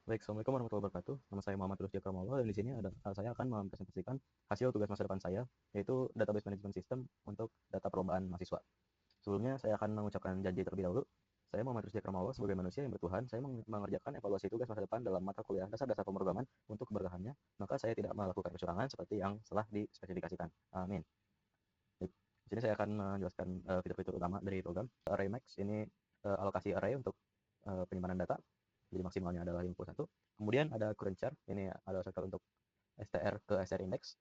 Baik, Assalamualaikum warahmatullahi wabarakatuh. Nama saya Muhammad Lutfi Akramullah dan di sini saya akan mempresentasikan hasil tugas masa depan saya, yaitu Database Management System untuk data perlombaan mahasiswa. Sebelumnya saya akan mengucapkan janji terlebih dahulu. Saya Muhammad Lutfi Akramullah sebagai manusia yang bertuhan, saya mengerjakan evaluasi tugas masa depan dalam mata kuliah dasar-dasar pemrograman untuk keberkahannya, maka saya tidak melakukan kecurangan seperti yang telah dispesifikasikan. Amin. Baik, di sini saya akan menjelaskan fitur-fitur utama dari program. Array Max ini alokasi array untuk penyimpanan data, jadi maksimalnya adalah 51. Kemudian ada current char, ini ada shortcut untuk str ke str index.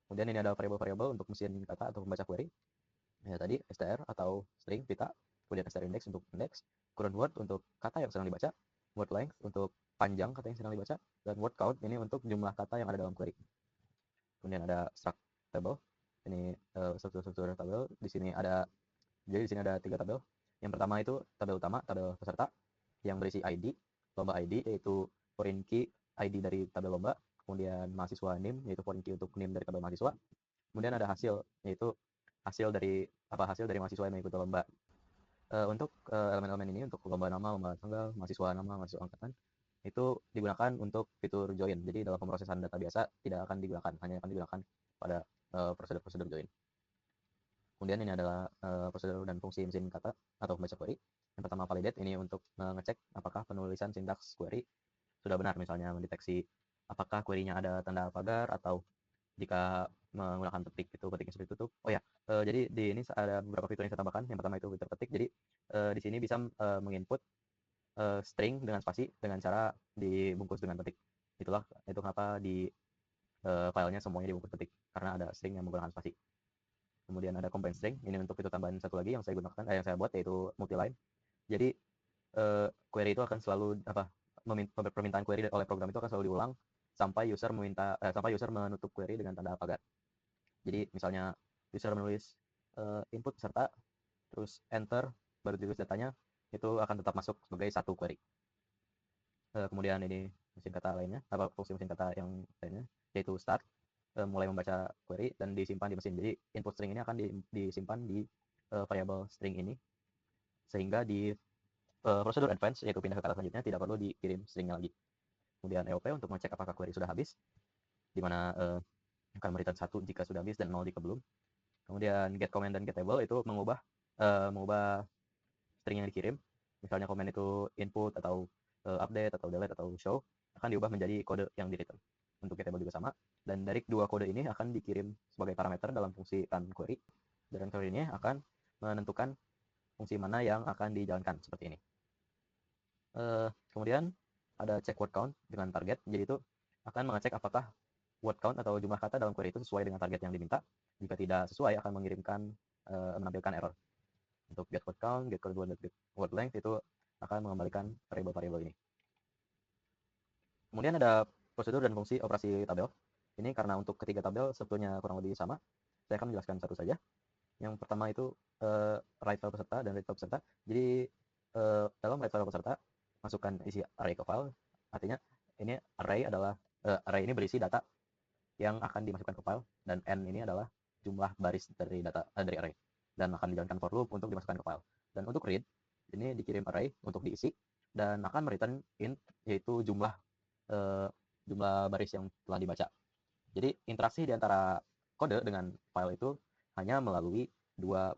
Kemudian ini ada variabel-variabel untuk mesin kata atau pembaca query. Ya, tadi str atau string pita, kemudian str index untuk index, current word untuk kata yang sedang dibaca, word length untuk panjang kata yang sedang dibaca, dan word count ini untuk jumlah kata yang ada dalam query. Kemudian ada struct table, ini struktur-struktur tabel. Jadi di sini ada 3 tabel. Yang pertama itu tabel utama, tabel peserta yang berisi ID, lomba ID yaitu foreign key ID dari tabel lomba, kemudian mahasiswa NIM yaitu foreign key untuk NIM dari tabel mahasiswa. Kemudian ada hasil yaitu hasil dari mahasiswa yang mengikuti lomba. Untuk elemen-elemen ini untuk lomba nama, lomba tanggal, mahasiswa nama, mahasiswa angkatan itu digunakan untuk fitur join. Jadi dalam pemrosesan data biasa tidak akan digunakan, hanya akan digunakan pada prosedur-prosedur join. Kemudian ini adalah prosedur dan fungsi mesin kata atau pembaca query. Yang pertama validate ini untuk mengecek apakah penulisan sintaks query sudah benar, misalnya mendeteksi apakah query-nya ada tanda pagar atau jika menggunakan petik itu petiknya seperti tutup. Oh ya, jadi di ini ada beberapa fitur yang saya tambahkan. Yang pertama itu fitur petik. Jadi di sini bisa menginput string dengan spasi dengan cara dibungkus dengan petik. Itu kenapa di filenya semuanya dibungkus petik karena ada string yang menggunakan spasi. Kemudian ada combine string, ini untuk fitur tambahan satu lagi yang saya gunakan, yang saya buat yaitu multi-line. Jadi query itu akan selalu permintaan query oleh program itu akan selalu diulang sampai user menutup query dengan tanda pagar. Jadi misalnya user menulis input peserta, terus enter, baru ditulis datanya, itu akan tetap masuk sebagai satu query. Kemudian ini mesin kata lainnya, fungsi mesin kata yang lainnya, yaitu start, mulai membaca query dan disimpan di mesin. Jadi input string ini akan disimpan di variabel string ini, sehingga di prosedur advance yaitu pindah ke kata selanjutnya tidak perlu dikirim stringnya lagi. Kemudian EOP untuk mengecek apakah query sudah habis, di mana akan memberikan 1 jika sudah habis dan 0 jika belum. Kemudian get command dan get table itu mengubah string yang dikirim. Misalnya command itu input atau update atau delete atau show akan diubah menjadi kode yang di return. Untuk get table juga sama. Dan dari dua kode ini akan dikirim sebaget parameter dalam fungsi run query. Dan query ini akan menentukan fungsi mana yang akan dijalankan seperti ini. Kemudian ada check word count dengan target. Jadi itu akan mengecek apakah word count atau jumlah kata dalam query itu sesuai dengan target yang diminta. Jika tidak sesuai akan menampilkan error. Untuk get word count, get word length itu akan mengembalikan variabel-variabel ini. Kemudian ada prosedur dan fungsi operasi tabel. Ini karena untuk ketiga tabel sebetulnya kurang lebih sama. Saya akan menjelaskan satu saja. Yang pertama itu write file peserta dan read file peserta. Jadi dalam write file peserta masukkan isi array ke file. Artinya ini array ini berisi data yang akan dimasukkan ke file dan n ini adalah jumlah baris dari array dan akan dijalankan for loop untuk dimasukkan ke file. Dan untuk read ini dikirim array untuk diisi dan akan mereturn int yaitu jumlah baris yang telah dibaca. Jadi interaksi di antara kode dengan file itu hanya melalui dua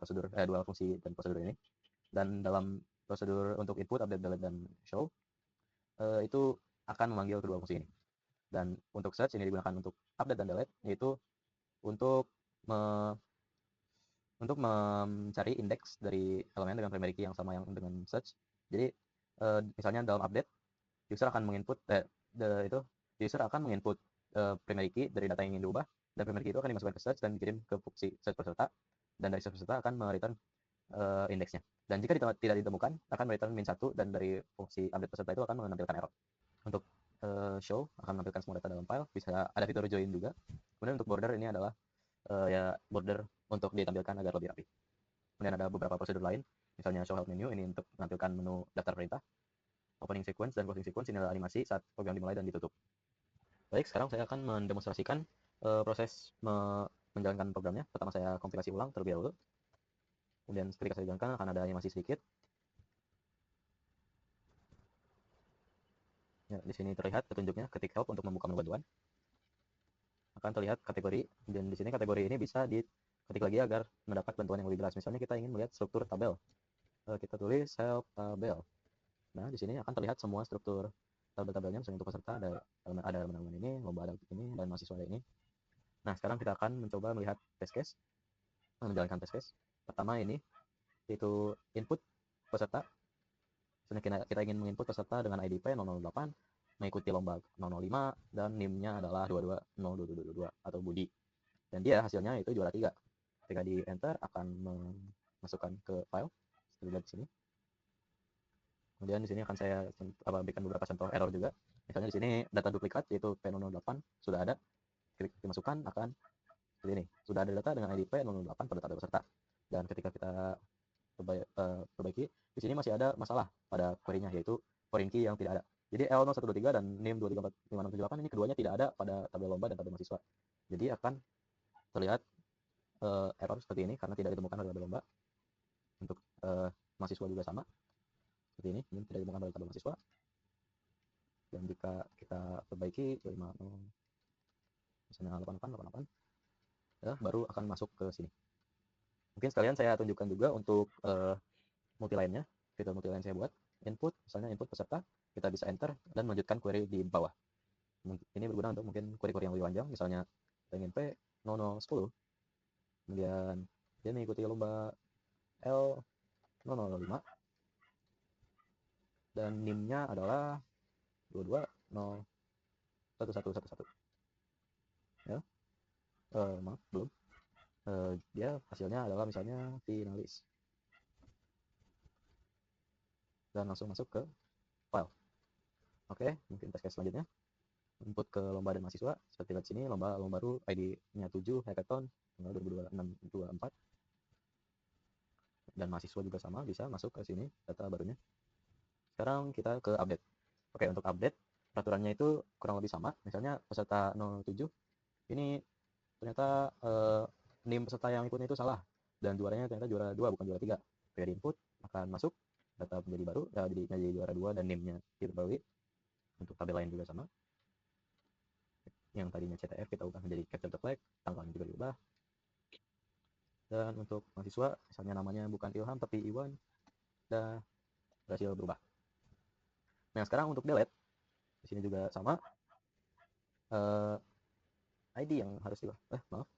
fungsi dan prosedur ini. Dan dalam prosedur untuk input, update, delete, dan show itu akan memanggil kedua fungsi ini. Dan untuk search ini digunakan untuk update dan delete, yaitu untuk mencari indeks dari elemen dengan primary key yang sama yang dengan search. Jadi misalnya dalam update user akan menginput primary key dari data yang ingin diubah, dan primary key itu akan dimasukkan ke search dan dikirim ke fungsi search peserta, dan dari search peserta akan mereturn indeksnya. Dan jika tidak ditemukan akan mereturn -1 dan dari fungsi update peserta itu akan menampilkan error. Untuk show akan menampilkan semua data dalam file, bisa ada fitur join juga. Kemudian untuk border ini adalah border untuk ditampilkan agar lebih rapi. Kemudian ada beberapa prosedur lain, misalnya show help menu ini untuk menampilkan menu daftar perintah, opening sequence dan closing sequence ini adalah animasi saat program dimulai dan ditutup. Baik, sekarang saya akan mendemonstrasikan proses menjalankan programnya. Pertama saya kompilasi ulang terlebih dahulu. Kemudian ketika saya jalankan akan ada animasi sedikit. Ya, di sini terlihat petunjuknya ketik help untuk membuka menu bantuan. Akan terlihat kategori, dan di sini kategori ini bisa diketik lagi agar mendapat bantuan yang lebih jelas. Misalnya kita ingin melihat struktur tabel. Kita tulis help tabel. Nah, di sini akan terlihat semua struktur tabel-tabelnya. Misalnya untuk peserta ada elemen-elemen ini, lomba ada ini, dan mahasiswa ada ini. Nah, sekarang kita akan mencoba melihat test case, menjalankan test case. Pertama ini, yaitu input peserta. Misalnya kita ingin menginput peserta dengan IDP 008, mengikuti lomba 005, dan NIM-nya adalah 220222 atau Budi. Dan dia hasilnya itu juara 3. Ketika di enter akan memasukkan ke file, seperti lihat di sini. Kemudian di sini akan saya berikan beberapa contoh error juga. Misalnya di sini data duplikat yaitu P008 sudah ada, klik dimasukkan akan seperti ini. Sudah ada data dengan ID P008 pada tabel peserta. Dan ketika kita perbaiki, di sini masih ada masalah pada query-nya, yaitu foreign key yang tidak ada. Jadi L0123 dan NIM 2345678 ini keduanya tidak ada pada tabel lomba dan tabel mahasiswa. Jadi akan terlihat error seperti ini karena tidak ditemukan pada tabel lomba. Untuk mahasiswa juga sama. Seperti ini tidak ditemukan pada tabel mahasiswa. Dan jika kita perbaiki 250 misalnya 8888 ya, baru akan masuk ke sini. Mungkin sekalian saya tunjukkan juga untuk multiline-nya, fitur multiline saya buat input, misalnya input peserta, kita bisa enter dan melanjutkan query di bawah. Ini berguna untuk mungkin query-query yang lebih panjang, misalnya kita ingin P0010, kemudian dia mengikuti lomba L005, dan NIM-nya adalah 220111. Ya, maaf belum. Dia hasilnya adalah misalnya finalis. Dan langsung masuk ke file. Oke, mungkin test case selanjutnya. Input ke lomba dan mahasiswa, seperti lihat sini, lomba baru ID-nya 7 hackathon tanggal 2026-24. Dan mahasiswa juga sama, bisa masuk ke sini data barunya. Sekarang kita ke update. Oke, untuk update peraturannya itu kurang lebih sama. Misalnya peserta 07 ini ternyata NIM peserta yang ikutnya itu salah, dan juaranya ternyata juara 2 bukan juara 3. Ketika di input akan masuk data menjadi baru, jadi juara 2 dan NIM-nya diperbarui. Untuk tabel lain juga sama. Yang tadinya CTF kita ubah menjadi capture the flag, tanggalnya juga diubah. Dan untuk mahasiswa, misalnya namanya bukan Ilham tapi Iwan, dan berhasil berubah. Nah, sekarang untuk delete, di sini juga sama. ID yang harus diubah. Maaf.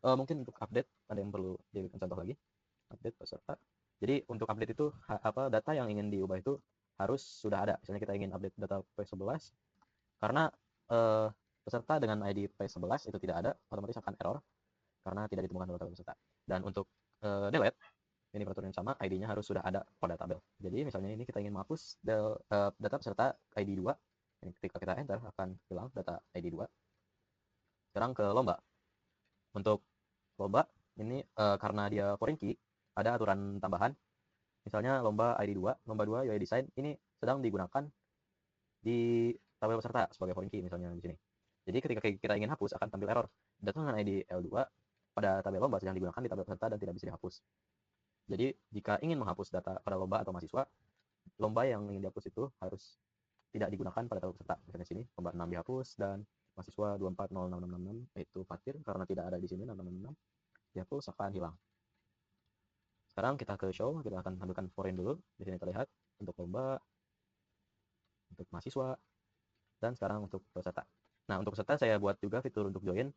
Mungkin untuk update ada yang perlu diberikan contoh lagi. Update peserta. Jadi untuk update itu data yang ingin diubah itu harus sudah ada. Misalnya kita ingin update data P11, karena peserta dengan ID P11 itu tidak ada, otomatis akan error karena tidak ditemukan pada tabel peserta. Dan untuk delete, ini peraturan yang sama, ID-nya harus sudah ada pada tabel. Jadi misalnya ini kita ingin menghapus data peserta ID 2, ketika kita enter akan hilang data ID 2. Sekarang ke lomba. Untuk lomba ini karena dia foreign key, ada aturan tambahan. Misalnya lomba ID 2, lomba 2 UI Design ini sedang digunakan di tabel peserta sebagai foreign key misalnya di sini. Jadi ketika kita ingin hapus akan tampil error. Data dengan ID L2 pada tabel lomba sedang digunakan di tabel peserta dan tidak bisa dihapus. Jadi jika ingin menghapus data pada lomba atau mahasiswa, lomba yang ingin dihapus itu harus tidak digunakan pada tabel peserta. Misalnya sini lomba 6 dihapus dan mahasiswa 240666 yaitu Fatir karena tidak ada di sini 6666 dihapus akan hilang. Sekarang kita ke show, kita akan tampilkan foreign dulu. Di sini terlihat untuk lomba, untuk mahasiswa, dan sekarang untuk peserta. Nah, untuk peserta saya buat juga fitur untuk join.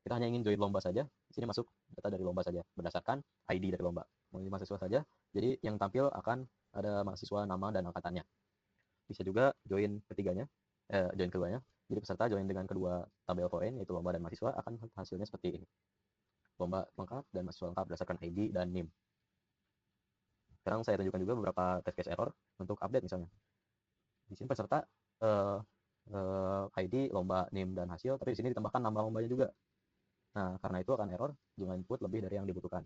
Kita hanya ingin join lomba saja. Di sini masuk data dari lomba saja berdasarkan ID dari lomba. Mau ini mahasiswa saja. Jadi yang tampil akan ada mahasiswa, nama, dan angkatannya. Bisa juga join join keduanya. Jadi peserta join dengan kedua tabel foreign yaitu lomba dan mahasiswa akan hasilnya seperti ini. Lomba lengkap dan mahasiswa lengkap berdasarkan ID dan NIM. Sekarang saya tunjukkan juga beberapa test case error untuk update misalnya. Di sini peserta ID, lomba, NIM, dan hasil, tapi di sini ditambahkan nama lombanya juga. Nah, karena itu akan error jumlah input lebih dari yang dibutuhkan.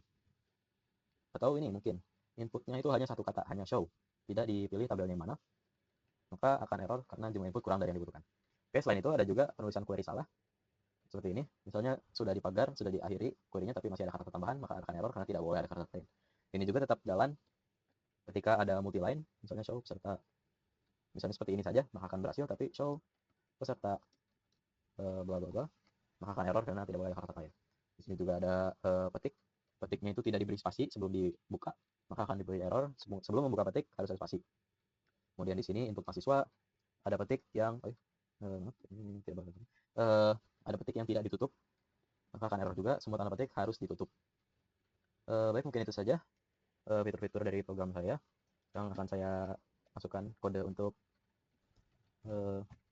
Atau ini mungkin inputnya itu hanya satu kata, hanya show, tidak dipilih tabelnya mana, maka akan error karena jumlah input kurang dari yang dibutuhkan. Oke, selain itu ada juga penulisan query salah, seperti ini. Misalnya sudah dipagar, sudah diakhiri query-nya, tapi masih ada kata tambahan, maka akan error karena tidak boleh ada kata lain. Ini juga tetap jalan ketika ada multi line, misalnya show peserta misalnya seperti ini saja, maka akan berhasil, tapi show peserta bla bla bla, maka akan error karena tidak boleh kata-kata ya. Di sini juga ada petik, petiknya itu tidak diberi spasi sebelum dibuka, maka akan diberi error. Sebelum membuka petik harus ada spasi. Kemudian di sini input mahasiswa ada petik yang ada petik yang tidak ditutup, maka akan error juga. Semua tanda petik harus ditutup. Baik, mungkin itu saja fitur-fitur dari program saya yang akan saya masukkan kode untuk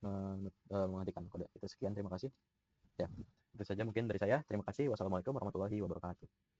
menghentikan kode. Itu sekian, terima kasih. Ya, itu saja mungkin dari saya. Terima kasih. Wassalamualaikum warahmatullahi wabarakatuh.